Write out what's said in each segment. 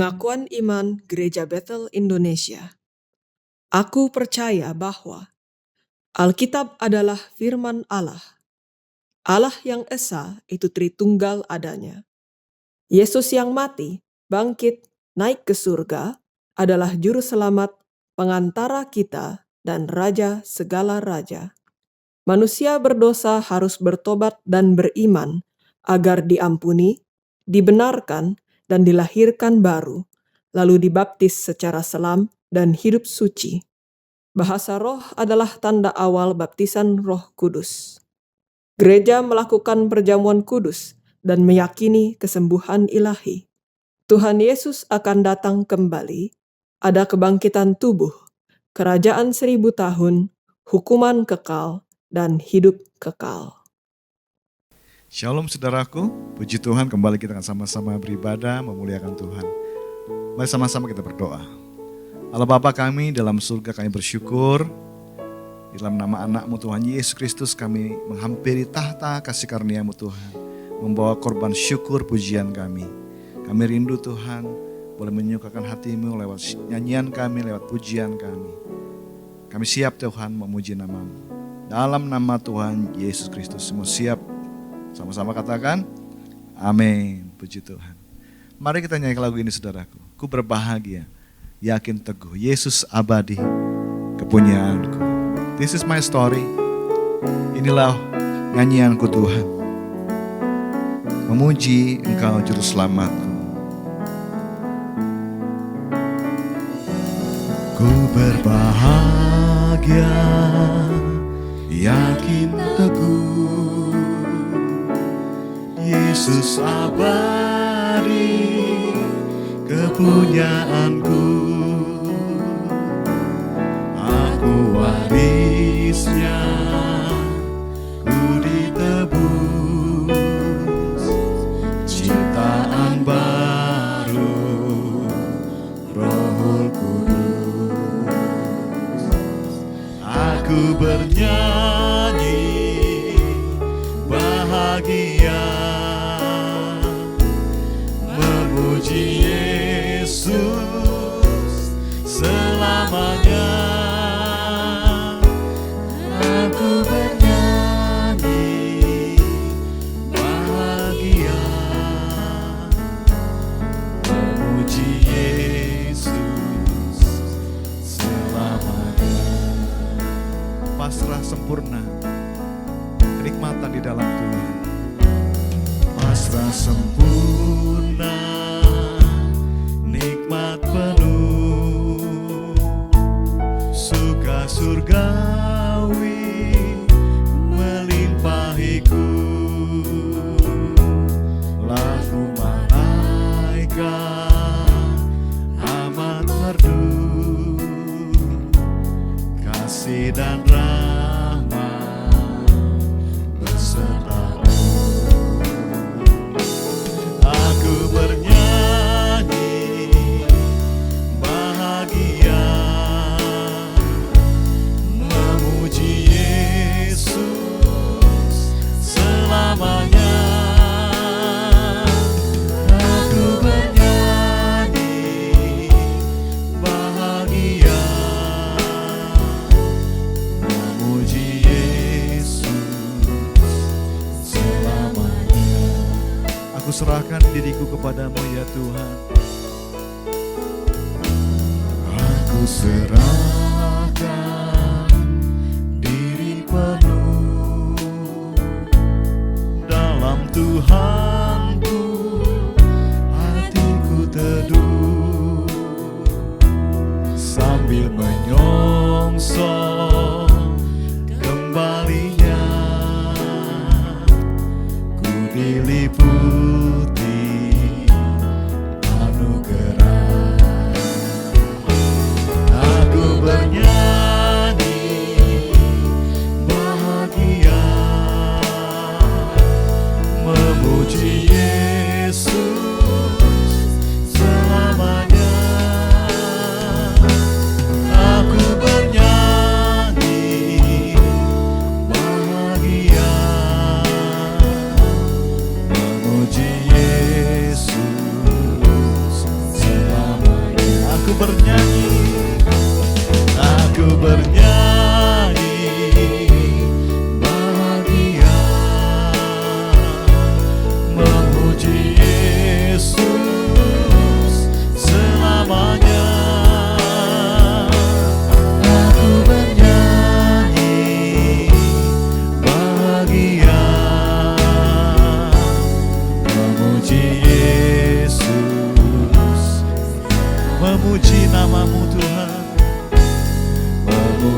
Pengakuan Iman Gereja Bethel Indonesia. Aku percaya bahwa Alkitab adalah firman Allah. Allah yang esa itu Tritunggal adanya. Yesus yang mati, bangkit, naik ke surga adalah juru selamat, pengantara kita, dan raja segala raja. Manusia berdosa harus bertobat dan beriman agar diampuni, dibenarkan, dan dilahirkan baru, lalu dibaptis secara selam dan hidup suci. Bahasa roh adalah tanda awal baptisan Roh Kudus. Gereja melakukan perjamuan kudus dan meyakini kesembuhan ilahi. Tuhan Yesus akan datang kembali, ada kebangkitan tubuh, kerajaan 1000 tahun, hukuman kekal, dan hidup kekal. Shalom saudaraku, puji Tuhan kembali kita akan sama-sama beribadah, memuliakan Tuhan. Mari sama-sama kita berdoa. Allah Bapa kami dalam surga, kami bersyukur. Di dalam nama anak-Mu Tuhan Yesus Kristus kami menghampiri tahta kasih karunia-Mu Tuhan. Membawa korban syukur pujian kami. Kami rindu Tuhan boleh menyukakan hati-Mu lewat nyanyian kami, lewat pujian kami. Kami siap Tuhan memuji nama-Mu. Dalam nama Tuhan Yesus Kristus semua siap. Sama-sama katakan, amin, puji Tuhan. Mari kita nyanyi lagu ini saudaraku. Ku berbahagia, yakin teguh, Yesus abadi, kepunyaanku. This is my story. Inilah nyanyianku Tuhan. Memuji Engkau Juru Selamatku. Ku berbahagia, yakin teguh, Yesus abadi, kepunyaanku. Aku warisnya, ku ditebus, ciptaan baru, Roh Kudus. Aku bernyanyi bahagia, memuji Yesus selamanya. Aku bernyanyi bahagia, memuji Yesus selamanya. Pasrah sempurna, kenikmatan di dalam Tuhan. Pasrah sempurna, nikmat penuh, suka surgawi melimpahiku. Lagu malaikat amat merdu, kasih dan rahmat besertaku. Aku bernyanyi bahagia, memuji Yesus selamanya. Aku bernyanyi bahagia, memuji Yesus selamanya. Aku serahkan diriku kepadamu ya Tuhan. Aku serahkan diri penuh dalam Tuhanku, hatiku teduh sambil menyongsong kembalinya. Ku diliputi anugerah. Aku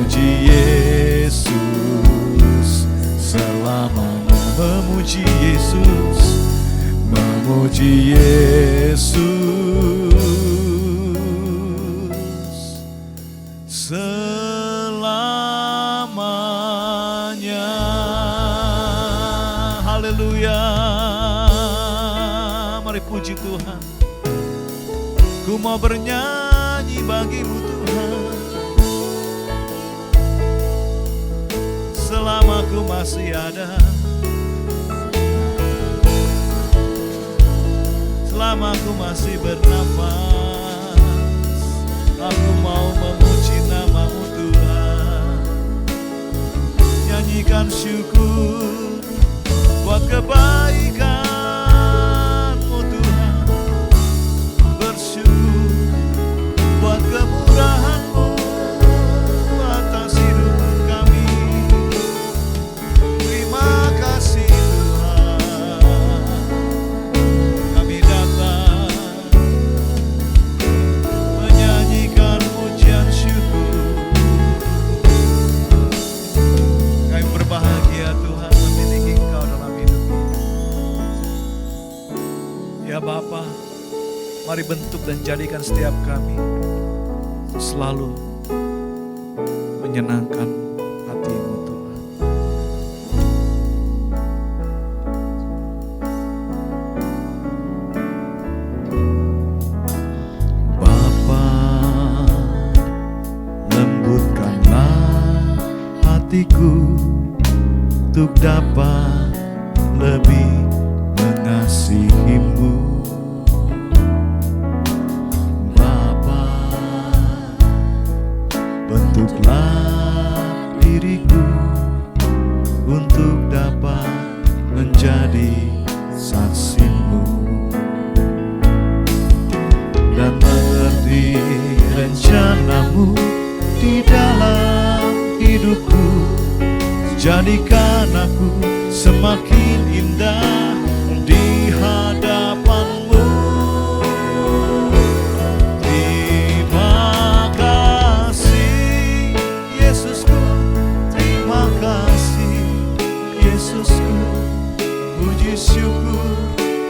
memuji Yesus, selamanya memuji Yesus, memuji Yesus selamanya. Haleluya. Mari puji Tuhan. Ku mau bernyanyi bagimu Tuhan, selama ku masih ada, selama ku masih bernafas. Aku mau memuji nama-Mu Tuhan, nyanyikan syukur buat kebaikan-Mu Tuhan, bersyukur buat kemurahan-Mu atas hidup kami. Terima kasih Tuhan, kami datang menyanyikan pujian syukur. Kami berbahagia Tuhan memiliki Engkau dalam hidup ini. Ya Bapa, mari bentuk dan jadikan setiap kami selalu menyenangkan hati-Mu Tuhan. Bapa, lembutkanlah hatiku untuk dapat lebih mengasihi-Mu. Bentuklah diriku untuk dapat menjadi saksi-Mu dan mengerti rencana-Mu di dalam hidupku. Jadikan aku semakin indah di hadapan-Mu. Puji syukur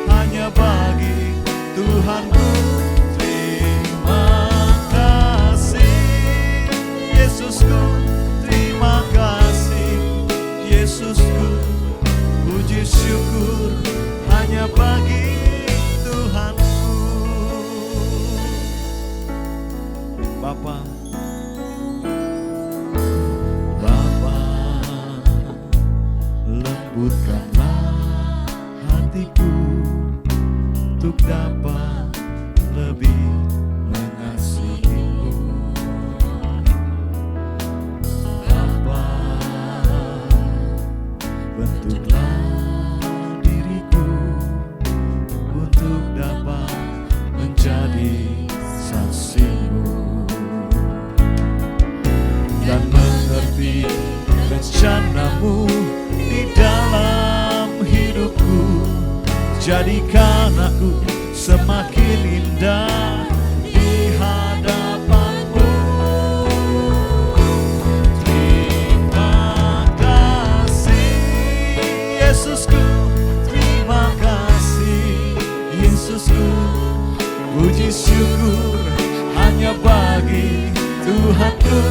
hanya bagi Tuhanku. Terima kasih Yesusku, terima kasih Yesusku. Puji syukur hanya bagi Tuhanku. Bapa, lembutkanlah hatiku untuk dapat lebih mengasihi-Mu. Bapa, bentuklah diriku untuk dapat menjadi saksi-Mu dan mengerti rencana-Mu di dalam hidupku. Jadikan aku semakin indah di hadapan-Mu. Terima kasih Yesusku, terima kasih Yesusku. Puji syukur hanya bagi Tuhanku.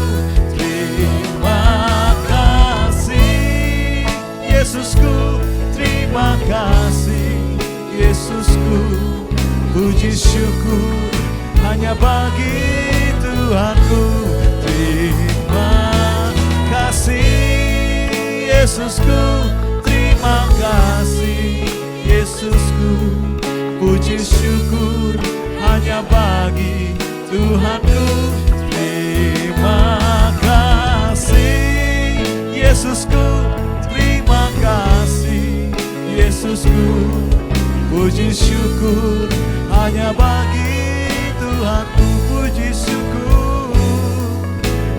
Terima kasih Yesusku, terima kasih Yesusku. Puji syukur hanya bagi Tuhanku. Terima kasih Yesusku, terima kasih Yesusku. Puji syukur hanya bagi Tuhanku. Terima kasih Yesusku, terima kasih Yesusku. Puji syukur hanya bagi Tuhanku. Puji syukur,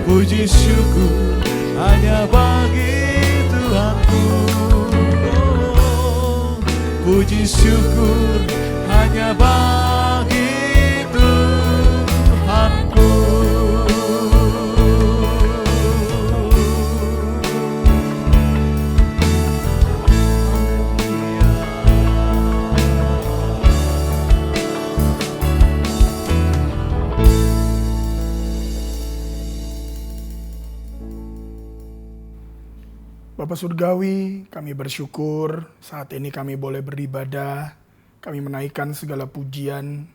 puji syukur hanya bagi Tuhanku. Oh, puji syukur hanya bagi Tuhanku. Bapa Surgawi, kami bersyukur saat ini kami boleh beribadah. Kami menaikkan segala pujian,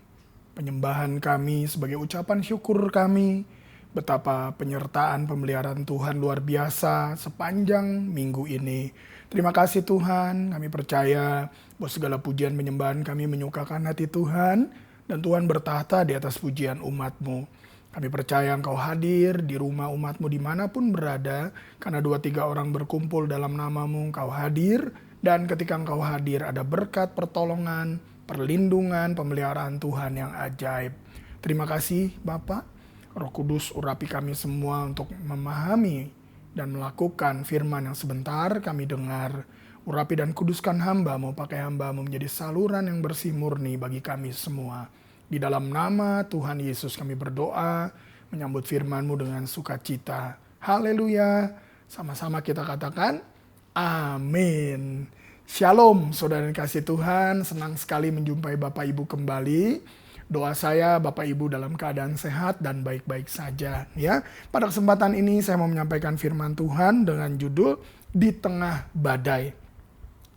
penyembahan kami sebagai ucapan syukur kami. Betapa penyertaan pemeliharaan Tuhan luar biasa sepanjang minggu ini. Terima kasih Tuhan, kami percaya bahwa segala pujian penyembahan kami menyukakan hati Tuhan. Dan Tuhan bertahta di atas pujian umat-Mu. Kami percaya Engkau hadir di rumah umat-Mu dimanapun berada. Karena 2-3 orang berkumpul dalam nama-Mu, Engkau hadir. Dan ketika Engkau hadir ada berkat, pertolongan, perlindungan, pemeliharaan Tuhan yang ajaib. Terima kasih Bapak. Roh Kudus urapi kami semua untuk memahami dan melakukan firman yang sebentar kami dengar. Urapi dan kuduskan hamba-Mu, pakai hamba-Mu menjadi saluran yang bersih murni bagi kami semua. Di dalam nama Tuhan Yesus kami berdoa, menyambut firman-Mu dengan sukacita. Haleluya. Sama-sama kita katakan, amin. Shalom saudara dan kasih Tuhan, senang sekali menjumpai Bapak Ibu kembali. Doa saya Bapak Ibu dalam keadaan sehat dan baik-baik saja. Ya, pada kesempatan ini saya mau menyampaikan firman Tuhan dengan judul Di Tengah Badai.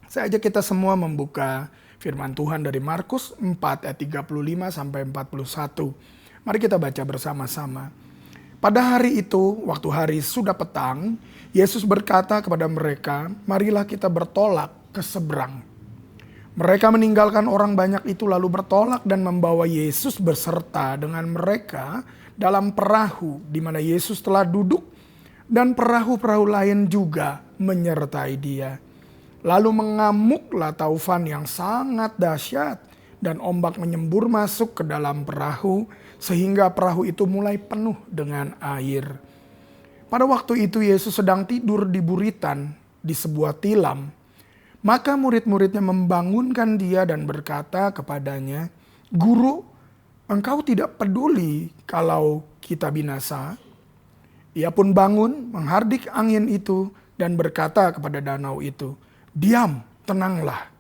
Saya ajak kita semua membuka firman Tuhan dari Markus 4 ayat 35 sampai 41. Mari kita baca bersama-sama. Pada hari itu, waktu hari sudah petang, Yesus berkata kepada mereka, "Marilah kita bertolak ke seberang." Mereka meninggalkan orang banyak itu lalu bertolak dan membawa Yesus beserta dengan mereka dalam perahu di mana Yesus telah duduk, dan perahu-perahu lain juga menyertai Dia. Lalu mengamuklah taufan yang sangat dahsyat dan ombak menyembur masuk ke dalam perahu sehingga perahu itu mulai penuh dengan air. Pada waktu itu Yesus sedang tidur di buritan di sebuah tilam. Maka murid-muridnya membangunkan Dia dan berkata kepadanya, "Guru, Engkau tidak peduli kalau kita binasa?" Ia pun bangun, menghardik angin itu dan berkata kepada danau itu, "Diam, tenanglah."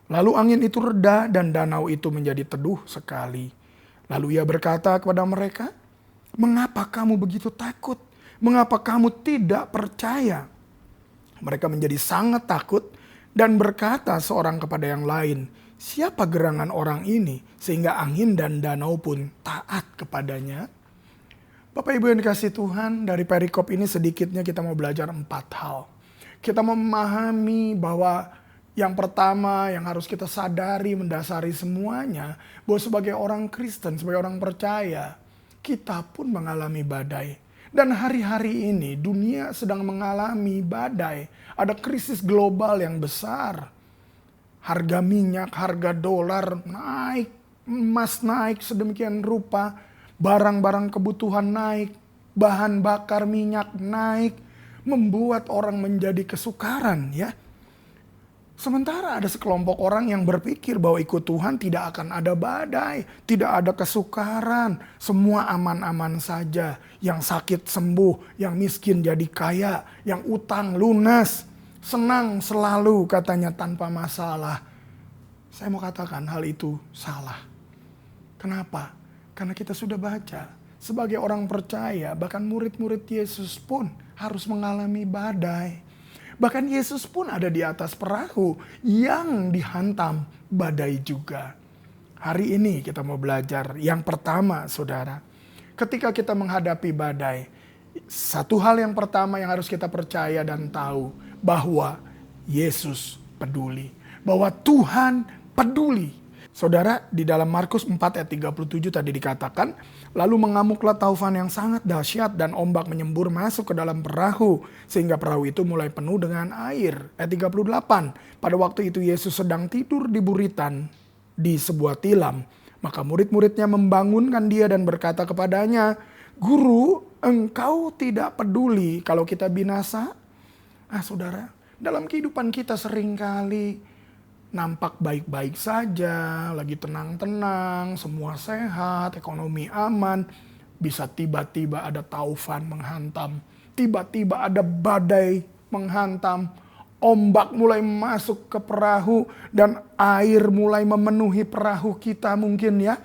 Lalu angin itu reda dan danau itu menjadi teduh sekali. Lalu ia berkata kepada mereka, "Mengapa kamu begitu takut? Mengapa kamu tidak percaya?" Mereka menjadi sangat takut dan berkata seorang kepada yang lain, "Siapa gerangan orang ini sehingga angin dan danau pun taat kepadanya?" Bapak Ibu yang dikasihi Tuhan, dari perikop ini sedikitnya kita mau belajar 4 hal. Kita memahami bahwa yang pertama yang harus kita sadari mendasari semuanya, bahwa sebagai orang Kristen, sebagai orang percaya, kita pun mengalami badai. Dan hari-hari ini dunia sedang mengalami badai. Ada krisis global yang besar. Harga minyak, harga dolar naik, emas naik sedemikian rupa, barang-barang kebutuhan naik, bahan bakar minyak naik, membuat orang menjadi kesukaran ya. Sementara ada sekelompok orang yang berpikir bahwa ikut Tuhan tidak akan ada badai, tidak ada kesukaran, semua aman-aman saja. Yang sakit sembuh, yang miskin jadi kaya, yang utang lunas, senang selalu katanya tanpa masalah. Saya mau katakan hal itu salah. Kenapa? Karena kita sudah baca, sebagai orang percaya, bahkan murid-murid Yesus pun harus mengalami badai. Bahkan Yesus pun ada di atas perahu yang dihantam badai juga. Hari ini kita mau belajar yang pertama saudara. Ketika kita menghadapi badai, satu hal yang pertama yang harus kita percaya dan tahu, bahwa Yesus peduli. Bahwa Tuhan peduli. Saudara, di dalam Markus 4 ayat 37 tadi dikatakan, lalu mengamuklah taufan yang sangat dahsyat dan ombak menyembur masuk ke dalam perahu sehingga perahu itu mulai penuh dengan air. Ayat 38, pada waktu itu Yesus sedang tidur di buritan di sebuah tilam. Maka murid-muridnya membangunkan Dia dan berkata kepadanya, "Guru, Engkau tidak peduli kalau kita binasa?" Saudara, dalam kehidupan kita seringkali nampak baik-baik saja, lagi tenang-tenang, semua sehat, ekonomi aman. Bisa tiba-tiba ada taufan menghantam, tiba-tiba ada badai menghantam, ombak mulai masuk ke perahu dan air mulai memenuhi perahu kita mungkin ya.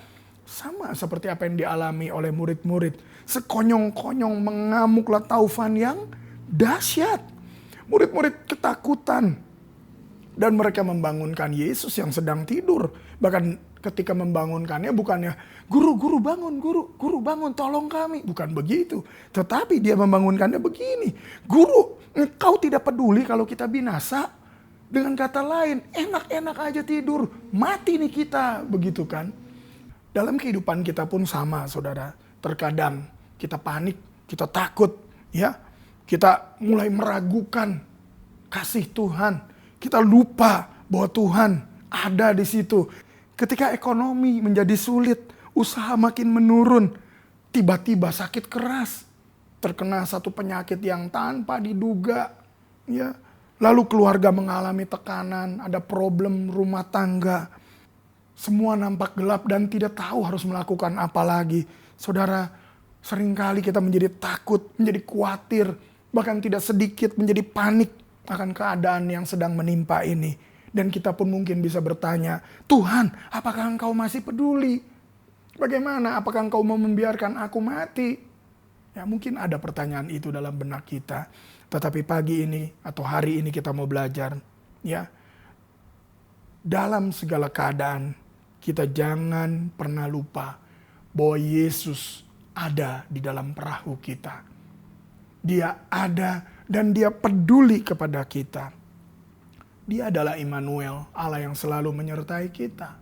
Sama seperti apa yang dialami oleh murid-murid. Sekonyong-konyong mengamuklah taufan yang dahsyat. Murid-murid ketakutan. Dan mereka membangunkan Yesus yang sedang tidur. Bahkan ketika membangunkannya bukannya, guru bangun, guru bangun, tolong kami. Bukan begitu. Tetapi dia membangunkannya begini. Guru, engkau tidak peduli kalau kita binasa. Dengan kata lain, enak-enak aja tidur. Mati nih kita, begitu kan. Dalam kehidupan kita pun sama, saudara. Terkadang kita panik, kita takut, ya. Kita mulai meragukan kasih Tuhan. Kita lupa bahwa Tuhan ada di situ. Ketika ekonomi menjadi sulit, usaha makin menurun, tiba-tiba sakit keras, terkena satu penyakit yang tanpa diduga, ya. Lalu keluarga mengalami tekanan, ada problem rumah tangga. Semua nampak gelap dan tidak tahu harus melakukan apa lagi. Saudara, seringkali kita menjadi takut, menjadi khawatir, bahkan tidak sedikit menjadi panik akan keadaan yang sedang menimpa ini. Dan kita pun mungkin bisa bertanya, Tuhan, apakah engkau masih peduli? Bagaimana? Apakah engkau mau membiarkan aku mati? Ya, mungkin ada pertanyaan itu dalam benak kita. Tetapi pagi ini atau hari ini kita mau belajar, ya. Dalam segala keadaan, kita jangan pernah lupa bahwa Yesus ada di dalam perahu kita. Dia ada dan dia peduli kepada kita. Dia adalah Immanuel, Allah yang selalu menyertai kita.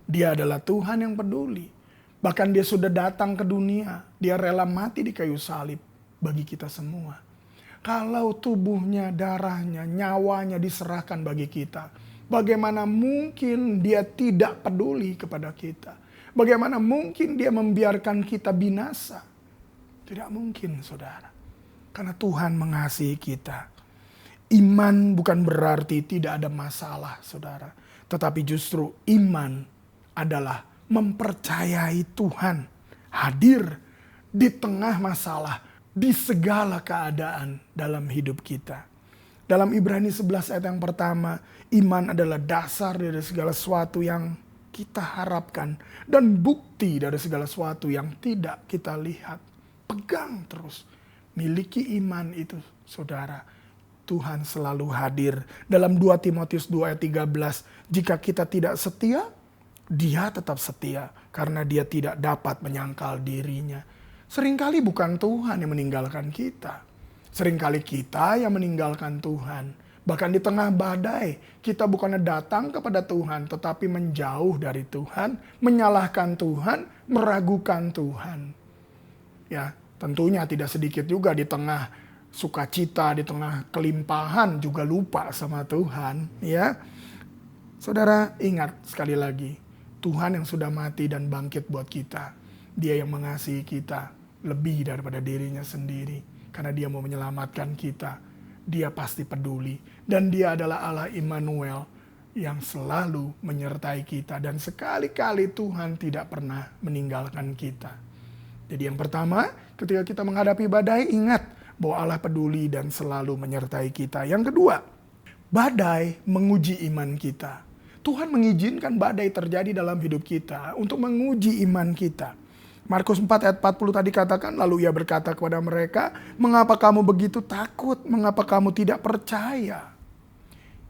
Dia adalah Tuhan yang peduli. Bahkan dia sudah datang ke dunia. Dia rela mati di kayu salib bagi kita semua. Kalau tubuhnya, darahnya, nyawanya diserahkan bagi kita, bagaimana mungkin dia tidak peduli kepada kita? Bagaimana mungkin dia membiarkan kita binasa? Tidak mungkin, saudara. Karena Tuhan mengasihi kita. Iman bukan berarti tidak ada masalah, saudara. Tetapi justru iman adalah mempercayai Tuhan hadir di tengah masalah, di segala keadaan dalam hidup kita. Dalam Ibrani 11 ayat yang pertama, iman adalah dasar dari segala sesuatu yang kita harapkan dan bukti dari segala sesuatu yang tidak kita lihat. Pegang terus, miliki iman itu, saudara. Tuhan selalu hadir. Dalam 2 Timotius 2 ayat 13, jika kita tidak setia, dia tetap setia karena dia tidak dapat menyangkal dirinya. Seringkali bukan Tuhan yang meninggalkan kita. Seringkali kita yang meninggalkan Tuhan. Bahkan di tengah badai, kita bukannya datang kepada Tuhan, tetapi menjauh dari Tuhan, menyalahkan Tuhan, meragukan Tuhan. Ya, tentunya tidak sedikit juga di tengah sukacita, di tengah kelimpahan juga lupa sama Tuhan, ya. Saudara, ingat sekali lagi, Tuhan yang sudah mati dan bangkit buat kita. Dia yang mengasihi kita lebih daripada dirinya sendiri. Karena dia mau menyelamatkan kita. Dia pasti peduli. Dan dia adalah Allah Immanuel yang selalu menyertai kita. Dan sekali-kali Tuhan tidak pernah meninggalkan kita. Jadi yang pertama, ketika kita menghadapi badai, ingat bahwa Allah peduli dan selalu menyertai kita. Yang kedua, badai menguji iman kita. Tuhan mengizinkan badai terjadi dalam hidup kita untuk menguji iman kita. Markus 4 ayat 40 tadi katakan, lalu ia berkata kepada mereka, mengapa kamu begitu takut? Mengapa kamu tidak percaya?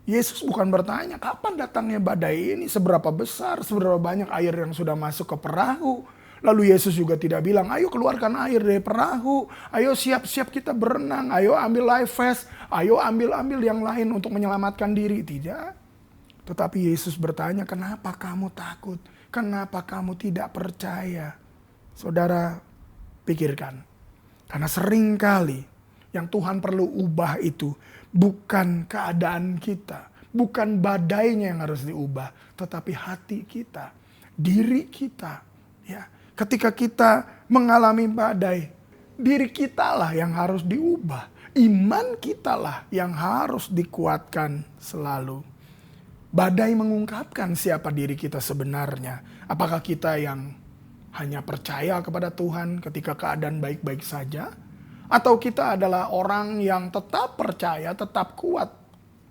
Yesus bukan bertanya, kapan datangnya badai ini? Seberapa besar, seberapa banyak air yang sudah masuk ke perahu? Lalu Yesus juga tidak bilang, ayo keluarkan air dari perahu, ayo siap-siap kita berenang, ayo ambil life vest, ayo ambil yang lain untuk menyelamatkan diri. Tidak. Tetapi Yesus bertanya, kenapa kamu takut? Kenapa kamu tidak percaya? Saudara, pikirkan. Karena seringkali yang Tuhan perlu ubah itu bukan keadaan kita, bukan badainya yang harus diubah, tetapi hati kita, diri kita, ya. Ketika kita mengalami badai, diri kitalah yang harus diubah. Iman kitalah yang harus dikuatkan selalu. Badai mengungkapkan siapa diri kita sebenarnya. Apakah kita yang hanya percaya kepada Tuhan ketika keadaan baik-baik saja? Atau kita adalah orang yang tetap percaya, tetap kuat,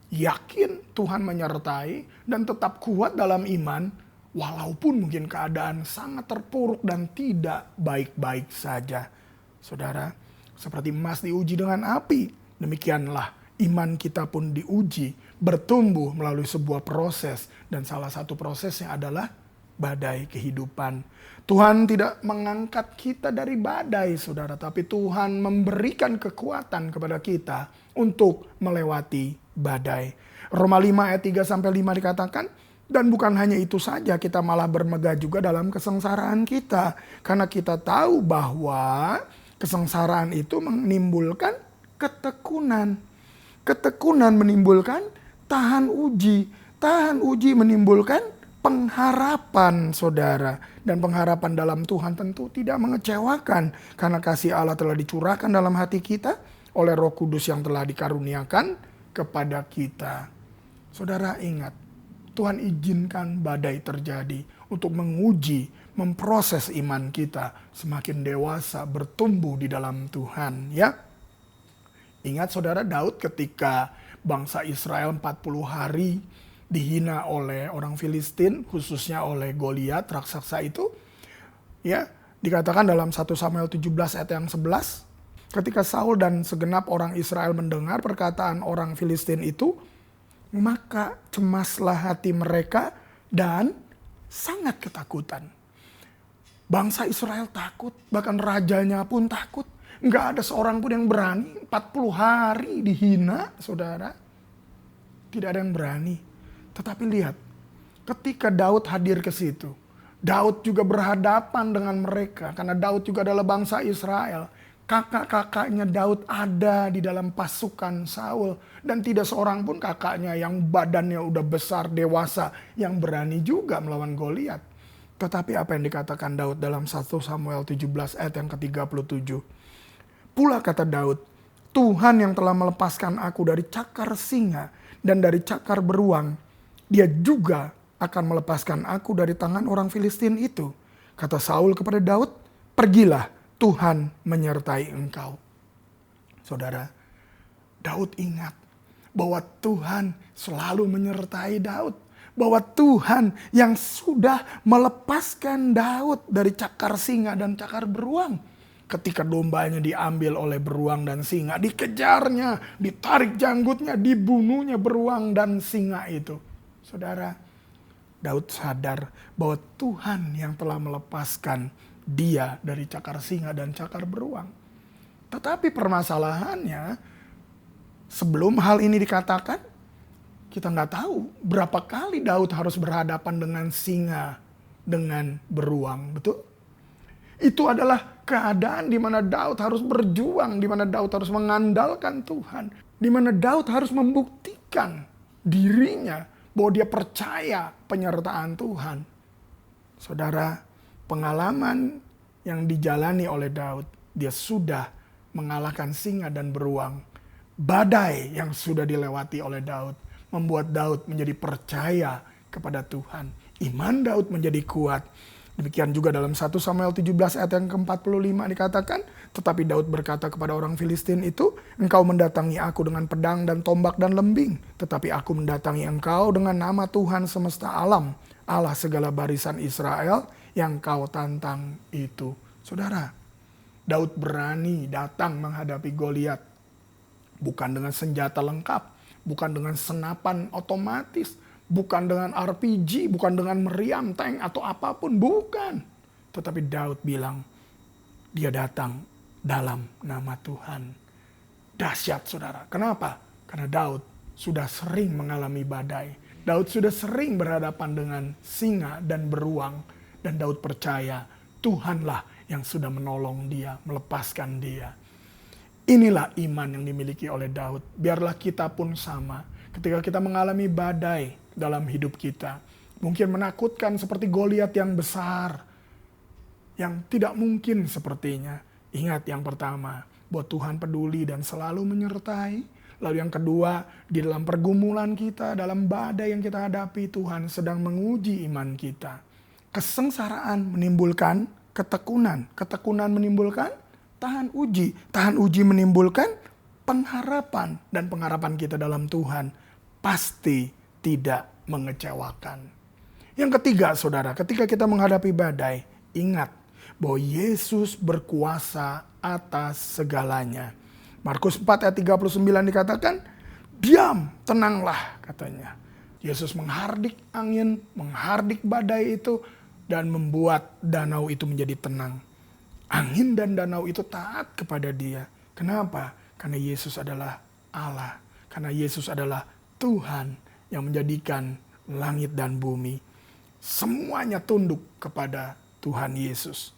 yakin Tuhan menyertai, dan tetap kuat dalam iman, walaupun mungkin keadaan sangat terpuruk dan tidak baik-baik saja. Saudara, seperti emas diuji dengan api, demikianlah iman kita pun diuji, bertumbuh melalui sebuah proses. Dan salah satu prosesnya adalah badai kehidupan. Tuhan tidak mengangkat kita dari badai, saudara. Tapi Tuhan memberikan kekuatan kepada kita untuk melewati badai. Roma 5 ayat 3-5 dikatakan, dan bukan hanya itu saja, kita malah bermegah juga dalam kesengsaraan kita. Karena kita tahu bahwa kesengsaraan itu menimbulkan ketekunan. Ketekunan menimbulkan tahan uji. Tahan uji menimbulkan pengharapan, saudara. Dan pengharapan dalam Tuhan tentu tidak mengecewakan. Karena kasih Allah telah dicurahkan dalam hati kita oleh Roh Kudus yang telah dikaruniakan kepada kita. Saudara ingat, Tuhan izinkan badai terjadi untuk menguji, memproses iman kita semakin dewasa, bertumbuh di dalam Tuhan, ya. Ingat saudara, Daud ketika bangsa Israel 40 hari dihina oleh orang Filistin, khususnya oleh Goliat, raksasa itu, ya, dikatakan dalam 1 Samuel 17 ayat yang 11, ketika Saul dan segenap orang Israel mendengar perkataan orang Filistin itu, maka cemaslah hati mereka dan sangat ketakutan. Bangsa Israel takut, bahkan rajanya pun takut. Nggak ada seorang pun yang berani. 40 hari dihina, saudara. Tidak ada yang berani. Tetapi lihat, ketika Daud hadir ke situ, Daud juga berhadapan dengan mereka. Karena Daud juga adalah bangsa Israel. Kakak-kakaknya Daud ada di dalam pasukan Saul. Dan tidak seorang pun kakaknya yang badannya udah besar, dewasa, yang berani juga melawan Goliat. Tetapi apa yang dikatakan Daud dalam 1 Samuel 17 ayat yang ke-37. Pula kata Daud, Tuhan yang telah melepaskan aku dari cakar singa dan dari cakar beruang, dia juga akan melepaskan aku dari tangan orang Filistin itu. Kata Saul kepada Daud, pergilah, Tuhan menyertai engkau. Saudara, Daud ingat bahwa Tuhan selalu menyertai Daud. Bahwa Tuhan yang sudah melepaskan Daud dari cakar singa dan cakar beruang. Ketika dombanya diambil oleh beruang dan singa, dikejarnya, ditarik janggutnya, dibunuhnya beruang dan singa itu. Saudara, Daud sadar bahwa Tuhan yang telah melepaskan dia dari cakar singa dan cakar beruang. Tetapi permasalahannya, sebelum hal ini dikatakan, kita nggak tahu berapa kali Daud harus berhadapan dengan singa, dengan beruang, betul? Itu adalah keadaan di mana Daud harus berjuang, di mana Daud harus mengandalkan Tuhan, di mana Daud harus membuktikan dirinya bahwa dia percaya penyertaan Tuhan. Saudara, pengalaman yang dijalani oleh Daud, dia sudah mengalahkan singa dan beruang. Badai yang sudah dilewati oleh Daud membuat Daud menjadi percaya kepada Tuhan. Iman Daud menjadi kuat. Demikian juga dalam 1 Samuel 17 ayat yang ke-45 dikatakan, tetapi Daud berkata kepada orang Filistin itu, engkau mendatangi aku dengan pedang dan tombak dan lembing, tetapi aku mendatangi engkau dengan nama Tuhan semesta alam, Allah segala barisan Israel yang kau tantang itu. Saudara, Daud berani datang menghadapi Goliat, bukan dengan senjata lengkap, bukan dengan senapan otomatis, bukan dengan RPG, bukan dengan meriam, tank atau apapun, bukan. Tetapi Daud bilang, dia datang dalam nama Tuhan. Dahsyat saudara. Kenapa? Karena Daud sudah sering mengalami badai. Daud sudah sering berhadapan dengan singa dan beruang. Dan Daud percaya Tuhanlah yang sudah menolong dia, melepaskan dia. Inilah iman yang dimiliki oleh Daud. Biarlah kita pun sama. Ketika kita mengalami badai dalam hidup kita, mungkin menakutkan seperti Goliat yang besar, yang tidak mungkin sepertinya. Ingat yang pertama, bahwa Tuhan peduli dan selalu menyertai. Lalu yang kedua, di dalam pergumulan kita, dalam badai yang kita hadapi, Tuhan sedang menguji iman kita. Kesengsaraan menimbulkan ketekunan. Ketekunan menimbulkan tahan uji. Tahan uji menimbulkan pengharapan. Dan pengharapan kita dalam Tuhan pasti tidak mengecewakan. Yang ketiga saudara, ketika kita menghadapi badai, ingat bahwa Yesus berkuasa atas segalanya. Markus 4 ayat 39 dikatakan, diam, tenanglah katanya. Yesus menghardik angin, menghardik badai itu, dan membuat danau itu menjadi tenang. Angin dan danau itu taat kepada dia. Kenapa? Karena Yesus adalah Allah. Karena Yesus adalah Tuhan yang menjadikan langit dan bumi. Semuanya tunduk kepada Tuhan Yesus.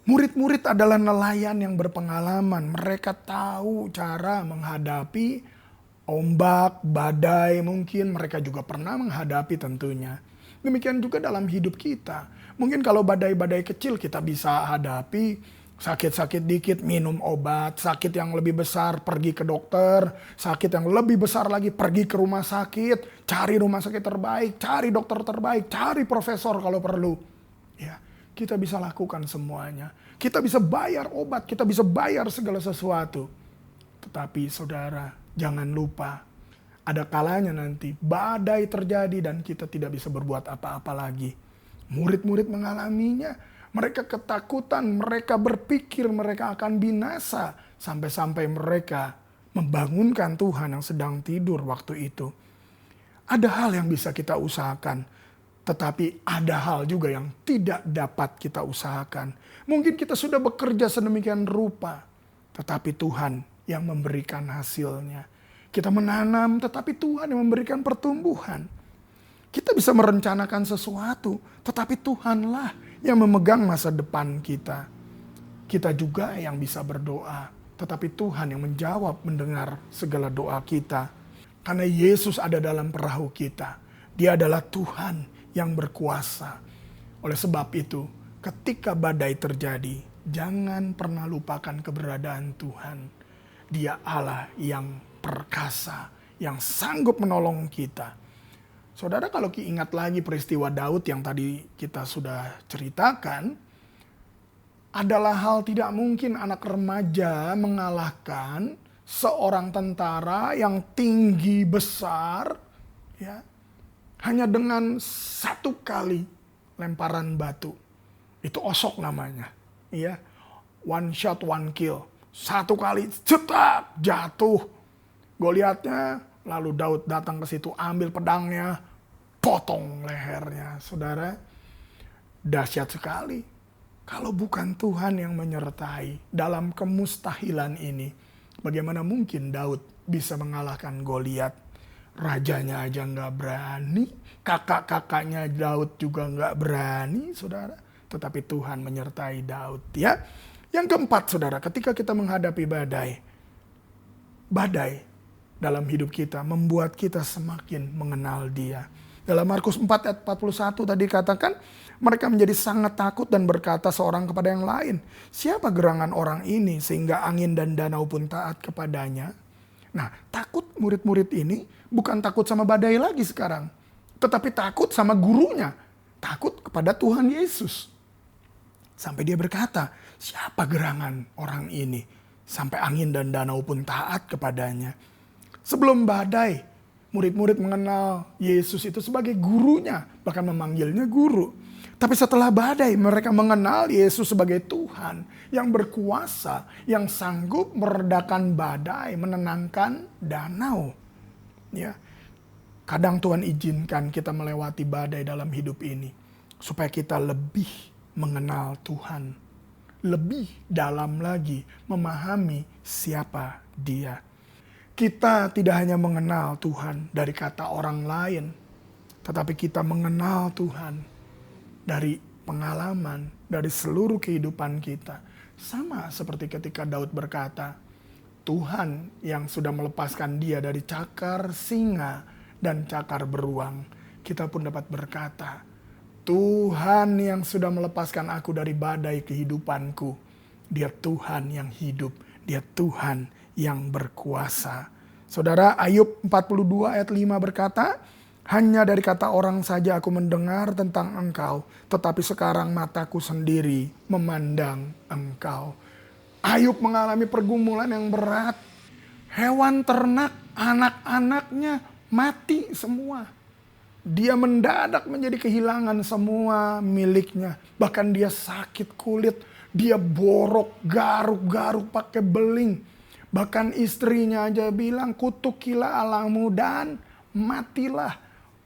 Murid-murid adalah nelayan yang berpengalaman. Mereka tahu cara menghadapi ombak, badai, mungkin mereka juga pernah menghadapi tentunya. Demikian juga dalam hidup kita. Mungkin kalau badai-badai kecil kita bisa hadapi, sakit-sakit dikit minum obat, sakit yang lebih besar pergi ke dokter, sakit yang lebih besar lagi pergi ke rumah sakit, cari rumah sakit terbaik, cari dokter terbaik, cari profesor kalau perlu. Ya, kita bisa lakukan semuanya. Kita bisa bayar obat, kita bisa bayar segala sesuatu. Tetapi saudara, jangan lupa, ada kalanya nanti badai terjadi dan kita tidak bisa berbuat apa-apa lagi. Murid-murid mengalaminya, mereka ketakutan, mereka berpikir mereka akan binasa. Sampai-sampai mereka membangunkan Tuhan yang sedang tidur waktu itu. Ada hal yang bisa kita usahakan, tetapi ada hal juga yang tidak dapat kita usahakan. Mungkin kita sudah bekerja sedemikian rupa, tetapi Tuhan yang memberikan hasilnya. Kita menanam, tetapi Tuhan yang memberikan pertumbuhan. Kita bisa merencanakan sesuatu, tetapi Tuhanlah yang memegang masa depan kita. Kita juga yang bisa berdoa, tetapi Tuhan yang menjawab, mendengar segala doa kita. Karena Yesus ada dalam perahu kita. Dia adalah Tuhan yang berkuasa. Oleh sebab itu, ketika badai terjadi, jangan pernah lupakan keberadaan Tuhan. Dia Allah yang perkasa, yang sanggup menolong kita. Saudara, kalau ingat lagi peristiwa Daud yang tadi kita sudah ceritakan, adalah hal tidak mungkin anak remaja mengalahkan seorang tentara yang tinggi besar, ya, hanya dengan satu kali lemparan batu. Itu osok namanya, ya, one shot one kill. Satu kali cetak jatuh. Goliatnya, lalu Daud datang ke situ, ambil pedangnya, potong lehernya. Saudara, dahsyat sekali. Kalau bukan Tuhan yang menyertai dalam kemustahilan ini, bagaimana mungkin Daud bisa mengalahkan Goliat? Rajanya aja nggak berani, kakak-kakaknya Daud juga nggak berani, saudara. Tetapi Tuhan menyertai Daud, ya. Yang keempat, saudara, ketika kita menghadapi badai dalam hidup kita membuat kita semakin mengenal Dia. Dalam Markus 4 ayat 41 tadi katakan, mereka menjadi sangat takut dan berkata seorang kepada yang lain, siapa gerangan orang ini sehingga angin dan danau pun taat kepadanya? Nah, takut murid-murid ini bukan takut sama badai lagi sekarang, tetapi takut sama gurunya, takut kepada Tuhan Yesus. Sampai dia berkata, siapa gerangan orang ini sampai angin dan danau pun taat kepadanya? Sebelum badai, murid-murid mengenal Yesus itu sebagai gurunya, bahkan memanggilnya guru. Tapi setelah badai, mereka mengenal Yesus sebagai Tuhan yang berkuasa, yang sanggup meredakan badai, menenangkan danau. Ya, kadang Tuhan izinkan kita melewati badai dalam hidup ini, supaya kita lebih mengenal Tuhan, lebih dalam lagi memahami siapa Dia. Kita tidak hanya mengenal Tuhan dari kata orang lain, tetapi kita mengenal Tuhan dari pengalaman, dari seluruh kehidupan kita. Sama seperti ketika Daud berkata, Tuhan yang sudah melepaskan dia dari cakar singa dan cakar beruang. Kita pun dapat berkata, Tuhan yang sudah melepaskan aku dari badai kehidupanku. Dia Tuhan yang hidup, Dia Tuhan yang berkuasa. Saudara, Ayub 42 ayat 5 berkata, hanya dari kata orang saja aku mendengar tentang Engkau, tetapi sekarang mataku sendiri memandang Engkau. Ayub mengalami pergumulan yang berat. Hewan ternak, anak-anaknya mati semua. Dia mendadak menjadi kehilangan semua miliknya. Bahkan dia sakit kulit, dia borok, garuk-garuk pakai beling. Bahkan istrinya aja bilang, kutukilah Allahmu dan matilah.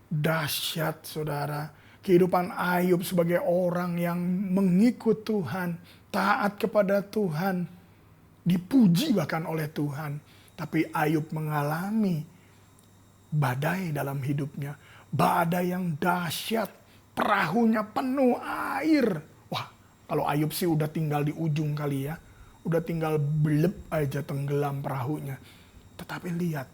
Dahsyat saudara. Kehidupan Ayub sebagai orang yang mengikut Tuhan, taat kepada Tuhan, dipuji bahkan oleh Tuhan. Tapi Ayub mengalami badai dalam hidupnya. Badai yang dahsyat, perahunya penuh air. Wah, kalau Ayub sih udah tinggal di ujung kali ya. Udah tinggal belep aja tenggelam perahunya. Tetapi lihat,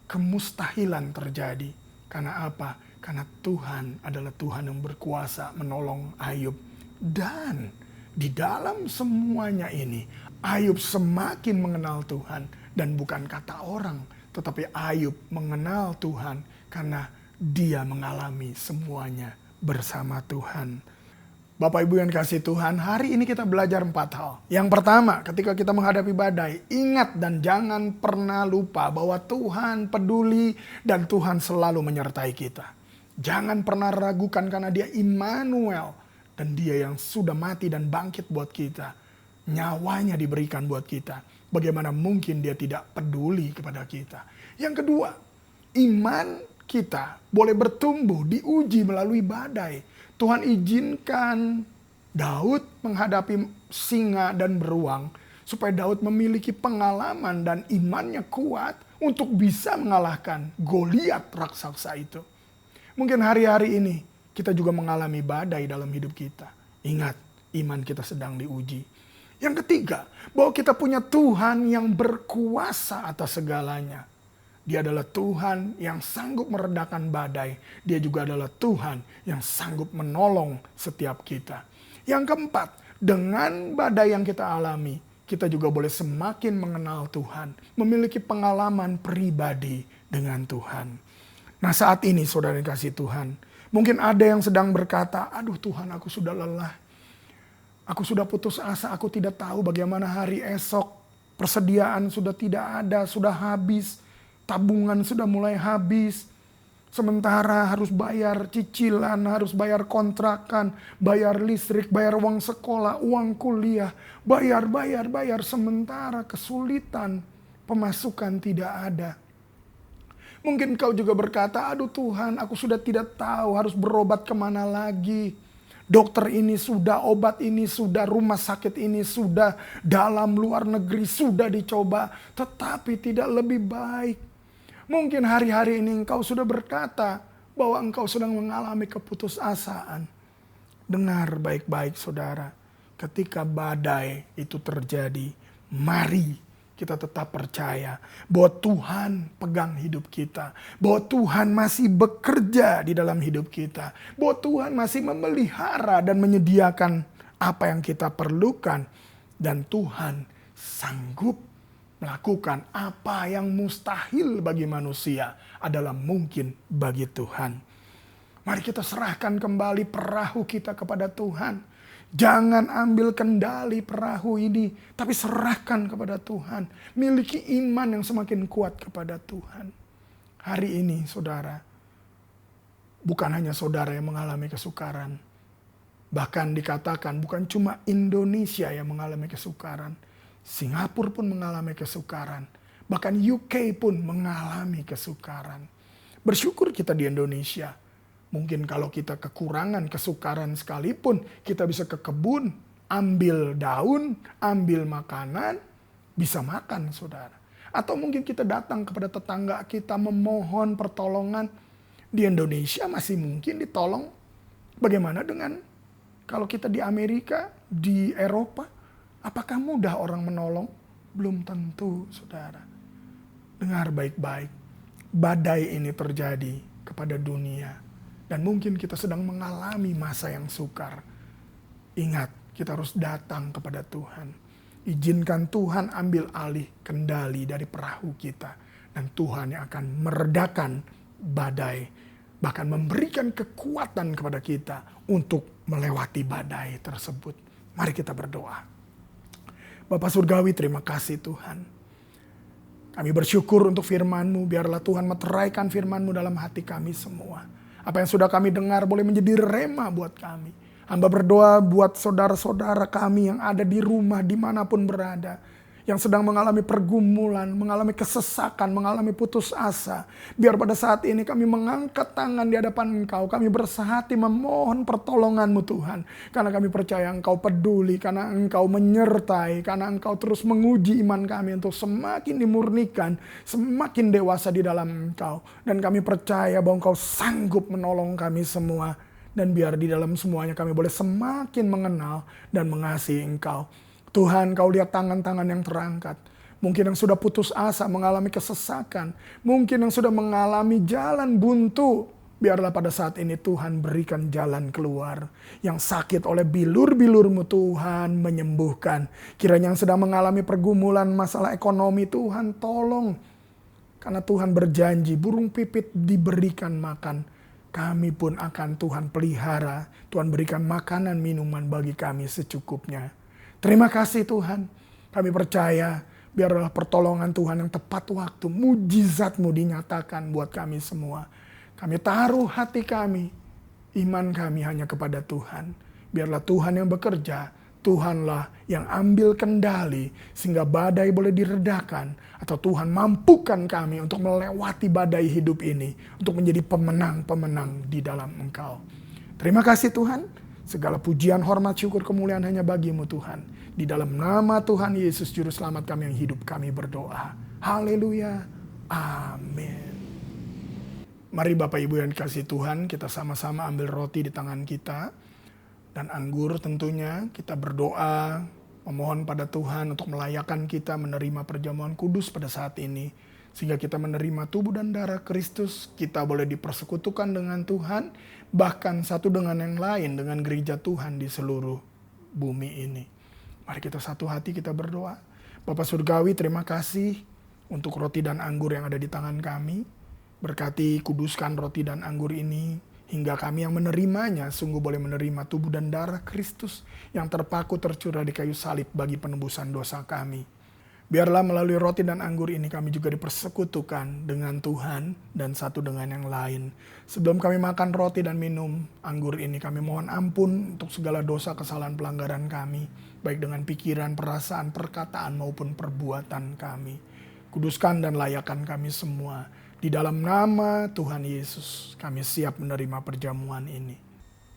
kemustahilan terjadi. Karena apa? Karena Tuhan adalah Tuhan yang berkuasa menolong Ayub. Dan di dalam semuanya ini, Ayub semakin mengenal Tuhan. Dan bukan kata orang, tetapi Ayub mengenal Tuhan karena dia mengalami semuanya bersama Tuhan. Bapak Ibu yang kasih Tuhan, hari ini kita belajar 4 hal. Yang pertama, ketika kita menghadapi badai, ingat dan jangan pernah lupa bahwa Tuhan peduli dan Tuhan selalu menyertai kita. Jangan pernah ragukan karena Dia Immanuel dan Dia yang sudah mati dan bangkit buat kita. Nyawanya diberikan buat kita. Bagaimana mungkin Dia tidak peduli kepada kita. Yang kedua, iman kita boleh bertumbuh, diuji melalui badai. Tuhan izinkan Daud menghadapi singa dan beruang supaya Daud memiliki pengalaman dan imannya kuat untuk bisa mengalahkan Goliat raksasa itu. Mungkin hari-hari ini kita juga mengalami badai dalam hidup kita. Ingat, iman kita sedang diuji. Yang ketiga, bahwa kita punya Tuhan yang berkuasa atas segalanya. Dia adalah Tuhan yang sanggup meredakan badai. Dia juga adalah Tuhan yang sanggup menolong setiap kita. Yang keempat, dengan badai yang kita alami, kita juga boleh semakin mengenal Tuhan. Memiliki pengalaman pribadi dengan Tuhan. Nah, saat ini saudara yang kasih Tuhan, mungkin ada yang sedang berkata, aduh Tuhan, aku sudah lelah. Aku sudah putus asa, aku tidak tahu bagaimana hari esok. Persediaan sudah tidak ada, sudah habis. Tabungan sudah mulai habis. Sementara harus bayar cicilan, harus bayar kontrakan, bayar listrik, bayar uang sekolah, uang kuliah. Bayar. Sementara kesulitan, pemasukan tidak ada. Mungkin kau juga berkata, aduh Tuhan, aku sudah tidak tahu harus berobat kemana lagi. Dokter ini sudah, obat ini sudah, rumah sakit ini sudah, dalam luar negeri sudah dicoba. Tetapi tidak lebih baik. Mungkin hari-hari ini engkau sudah berkata bahwa engkau sedang mengalami keputusasaan. Dengar baik-baik saudara, ketika badai itu terjadi, mari kita tetap percaya bahwa Tuhan pegang hidup kita. Bahwa Tuhan masih bekerja di dalam hidup kita. Bahwa Tuhan masih memelihara dan menyediakan apa yang kita perlukan. Dan Tuhan sanggup melakukan apa yang mustahil bagi manusia adalah mungkin bagi Tuhan. Mari kita serahkan kembali perahu kita kepada Tuhan. Jangan ambil kendali perahu ini, tapi serahkan kepada Tuhan. Miliki iman yang semakin kuat kepada Tuhan. Hari ini saudara, bukan hanya saudara yang mengalami kesukaran. Bahkan dikatakan bukan cuma Indonesia yang mengalami kesukaran. Singapura pun mengalami kesukaran. Bahkan UK pun mengalami kesukaran. Bersyukur kita di Indonesia. Mungkin kalau kita kekurangan kesukaran sekalipun, kita bisa ke kebun, ambil daun, ambil makanan, bisa makan saudara. Atau mungkin kita datang kepada tetangga kita memohon pertolongan. Di Indonesia masih mungkin ditolong. Bagaimana dengan kalau kita di Amerika, di Eropa? Apakah mudah orang menolong? Belum tentu, saudara. Dengar baik-baik. Badai ini terjadi kepada dunia. Dan mungkin kita sedang mengalami masa yang sukar. Ingat, kita harus datang kepada Tuhan. Izinkan Tuhan ambil alih kendali dari perahu kita. Dan Tuhan yang akan meredakan badai. Bahkan memberikan kekuatan kepada kita untuk melewati badai tersebut. Mari kita berdoa. Bapak Surgawi, terima kasih Tuhan. Kami bersyukur untuk firman-Mu. Biarlah Tuhan meteraikan firman-Mu dalam hati kami semua. Apa yang sudah kami dengar boleh menjadi rema buat kami. Hamba berdoa buat saudara-saudara kami yang ada di rumah dimanapun berada. yang sedang mengalami pergumulan, mengalami kesesakan, mengalami putus asa. Biar pada saat ini kami mengangkat tangan di hadapan Engkau, kami bersehati memohon pertolongan-Mu Tuhan. Karena kami percaya Engkau peduli, karena Engkau menyertai, karena Engkau terus menguji iman kami untuk semakin dimurnikan, semakin dewasa di dalam Engkau. Dan kami percaya bahwa Engkau sanggup menolong kami semua. Dan biar di dalam semuanya kami boleh semakin mengenal dan mengasihi Engkau. Tuhan, Kau lihat tangan-tangan yang terangkat. Mungkin yang sudah putus asa, mengalami kesesakan. Mungkin yang sudah mengalami jalan buntu. Biarlah pada saat ini Tuhan berikan jalan keluar. Yang sakit oleh bilur-bilur-Mu Tuhan menyembuhkan. Kiranya yang sedang mengalami pergumulan masalah ekonomi, Tuhan tolong. Karena Tuhan berjanji burung pipit diberikan makan. Kami pun akan Tuhan pelihara. Tuhan berikan makanan minuman bagi kami secukupnya. Terima kasih Tuhan, kami percaya biarlah pertolongan Tuhan yang tepat waktu, mujizat-Mu dinyatakan buat kami semua. Kami taruh hati kami, iman kami hanya kepada Tuhan. Biarlah Tuhan yang bekerja, Tuhanlah yang ambil kendali sehingga badai boleh diredakan. Atau Tuhan mampukan kami untuk melewati badai hidup ini, untuk menjadi pemenang-pemenang di dalam Engkau. Terima kasih Tuhan. Segala pujian, hormat, syukur, kemuliaan hanya bagi-Mu Tuhan. Di dalam nama Tuhan Yesus Juru Selamat kami yang hidup kami berdoa. Haleluya. Amin. Mari Bapak Ibu yang dikasihi Tuhan, kita sama-sama ambil roti di tangan kita. Dan anggur tentunya kita berdoa, memohon pada Tuhan untuk melayakkan kita menerima perjamuan kudus pada saat ini. Sehingga kita menerima tubuh dan darah Kristus, kita boleh dipersekutukan dengan Tuhan, bahkan satu dengan yang lain, dengan gereja Tuhan di seluruh bumi ini. Mari kita satu hati kita berdoa. Bapa Surgawi, terima kasih untuk roti dan anggur yang ada di tangan kami. Berkati, kuduskan roti dan anggur ini, hingga kami yang menerimanya sungguh boleh menerima tubuh dan darah Kristus yang terpaku tercurah di kayu salib bagi penebusan dosa kami. Biarlah melalui roti dan anggur ini kami juga dipersekutukan dengan Tuhan dan satu dengan yang lain. Sebelum kami makan roti dan minum anggur ini, kami mohon ampun untuk segala dosa, kesalahan, pelanggaran kami. Baik dengan pikiran, perasaan, perkataan maupun perbuatan kami. Kuduskan dan layakkan kami semua. Di dalam nama Tuhan Yesus kami siap menerima perjamuan ini.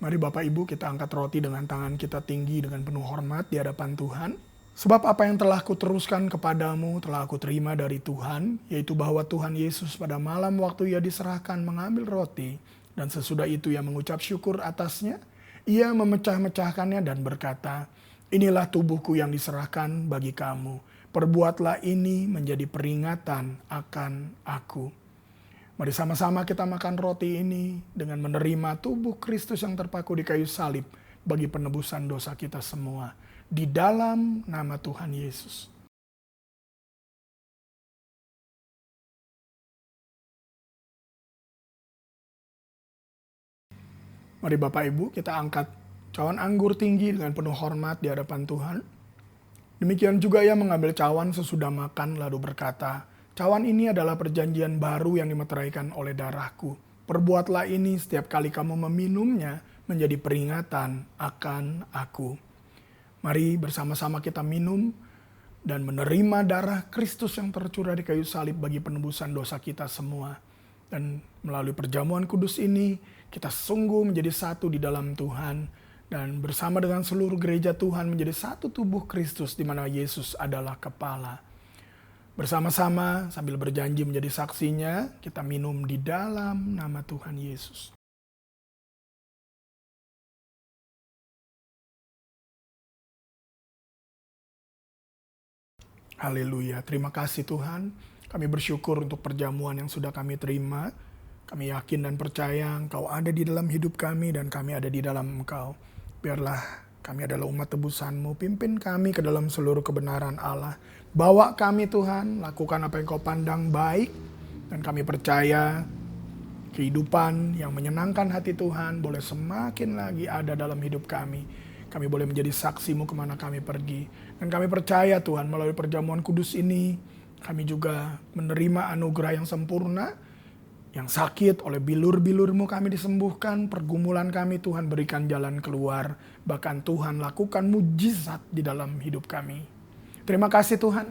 Mari Bapak Ibu kita angkat roti dengan tangan kita tinggi dengan penuh hormat di hadapan Tuhan. Sebab apa yang telah kuteruskan kepadamu telah aku terima dari Tuhan, yaitu bahwa Tuhan Yesus pada malam waktu Ia diserahkan mengambil roti, dan sesudah itu Ia mengucap syukur atasnya, Ia memecah-mecahkannya dan berkata, inilah tubuhku yang diserahkan bagi kamu, perbuatlah ini menjadi peringatan akan aku. Mari sama-sama kita makan roti ini dengan menerima tubuh Kristus yang terpaku di kayu salib bagi penebusan dosa kita semua. Di dalam nama Tuhan Yesus. Mari Bapak Ibu kita angkat cawan anggur tinggi dengan penuh hormat di hadapan Tuhan. Demikian juga Ia mengambil cawan sesudah makan lalu berkata, cawan ini adalah perjanjian baru yang dimeteraikan oleh darahku. Perbuatlah ini setiap kali kamu meminumnya menjadi peringatan akan aku. Mari bersama-sama kita minum dan menerima darah Kristus yang tercurah di kayu salib bagi penebusan dosa kita semua. Dan melalui perjamuan kudus ini kita sungguh menjadi satu di dalam Tuhan. Dan bersama dengan seluruh gereja Tuhan menjadi satu tubuh Kristus di mana Yesus adalah kepala. Bersama-sama sambil berjanji menjadi saksinya kita minum di dalam nama Tuhan Yesus. Haleluya, terima kasih Tuhan. Kami bersyukur untuk perjamuan yang sudah kami terima. Kami yakin dan percaya Engkau ada di dalam hidup kami dan kami ada di dalam Engkau. Biarlah kami adalah umat tebusan-Mu, pimpin kami ke dalam seluruh kebenaran Allah. Bawa kami Tuhan, lakukan apa yang Kau pandang baik. Dan kami percaya kehidupan yang menyenangkan hati Tuhan boleh semakin lagi ada dalam hidup kami. Kami boleh menjadi saksi-Mu kemana kami pergi. Dan kami percaya Tuhan melalui perjamuan kudus ini, kami juga menerima anugerah yang sempurna. Yang sakit oleh bilur-bilur-Mu kami disembuhkan, pergumulan kami Tuhan berikan jalan keluar. Bahkan Tuhan lakukan mujizat di dalam hidup kami. Terima kasih Tuhan,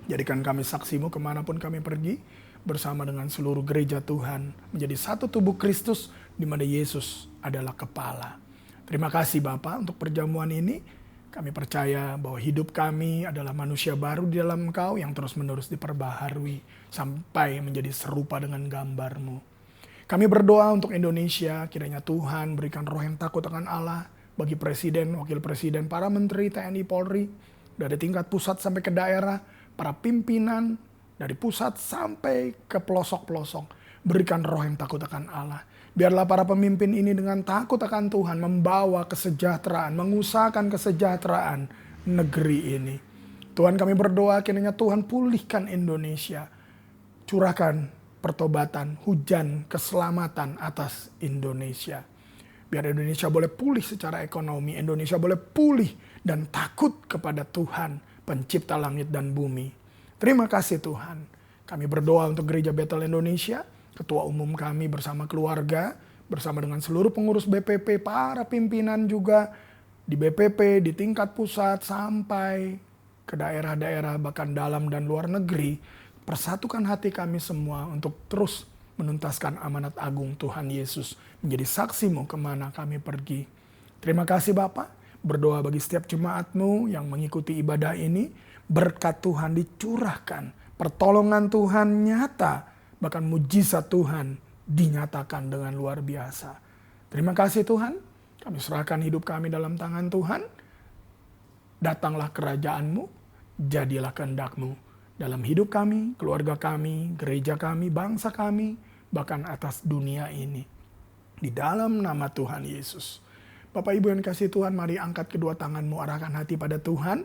jadikan kami saksimu kemanapun kami pergi, bersama dengan seluruh gereja Tuhan, menjadi satu tubuh Kristus, di mana Yesus adalah kepala. Terima kasih Bapa untuk perjamuan ini. Kami percaya bahwa hidup kami adalah manusia baru di dalam Engkau yang terus-menerus diperbaharui sampai menjadi serupa dengan gambar-Mu. Kami berdoa untuk Indonesia, kiranya Tuhan berikan roh yang takut akan Allah bagi Presiden, Wakil Presiden, para Menteri, TNI, Polri, dari tingkat pusat sampai ke daerah, para pimpinan, dari pusat sampai ke pelosok-pelosok. Berikan roh yang takut akan Allah. Biarlah para pemimpin ini dengan takut akan Tuhan membawa kesejahteraan, mengusahakan kesejahteraan negeri ini. Tuhan, kami berdoa kiranya Tuhan pulihkan Indonesia. Curahkan pertobatan, hujan, keselamatan atas Indonesia. Biar Indonesia boleh pulih secara ekonomi, Indonesia boleh pulih dan takut kepada Tuhan, pencipta langit dan bumi. Terima kasih Tuhan. Kami berdoa untuk Gereja Bethel Indonesia, Ketua Umum kami bersama keluarga, bersama dengan seluruh pengurus BPP, para pimpinan juga di BPP, di tingkat pusat sampai ke daerah-daerah bahkan dalam dan luar negeri. Persatukan hati kami semua untuk terus menuntaskan amanat agung Tuhan Yesus, menjadi saksimu kemana kami pergi. Terima kasih Bapak, berdoa bagi setiap jemaat-Mu yang mengikuti ibadah ini, berkat Tuhan dicurahkan, pertolongan Tuhan nyata, bahkan mujizat Tuhan dinyatakan dengan luar biasa. Terima kasih Tuhan, kami serahkan hidup kami dalam tangan Tuhan. Datanglah kerajaan-Mu, jadilah kehendak-Mu dalam hidup kami, keluarga kami, gereja kami, bangsa kami, bahkan atas dunia ini. Di dalam nama Tuhan Yesus. Bapak Ibu yang kasih Tuhan, mari angkat kedua tanganmu, arahkan hati pada Tuhan.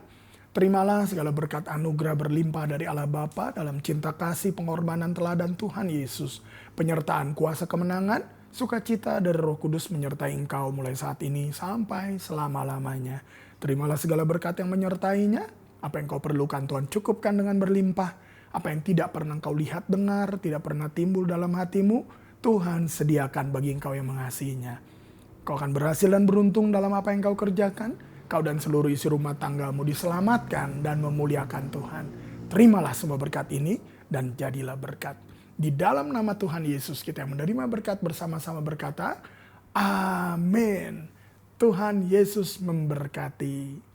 Terimalah segala berkat anugerah berlimpah dari Allah Bapa dalam cinta kasih pengorbanan teladan Tuhan Yesus. Penyertaan kuasa kemenangan, sukacita dari Roh Kudus menyertai engkau mulai saat ini sampai selama-lamanya. Terimalah segala berkat yang menyertainya. Apa yang kau perlukan Tuhan cukupkan dengan berlimpah. Apa yang tidak pernah kau lihat dengar, tidak pernah timbul dalam hatimu, Tuhan sediakan bagi engkau yang mengasihinya. Kau akan berhasil dan beruntung dalam apa yang kau kerjakan. Kau dan seluruh isi rumah tanggamu diselamatkan dan memuliakan Tuhan. Terimalah semua berkat ini dan jadilah berkat. Di dalam nama Tuhan Yesus kita yang menerima berkat bersama-sama berkata, Amin. Tuhan Yesus memberkati.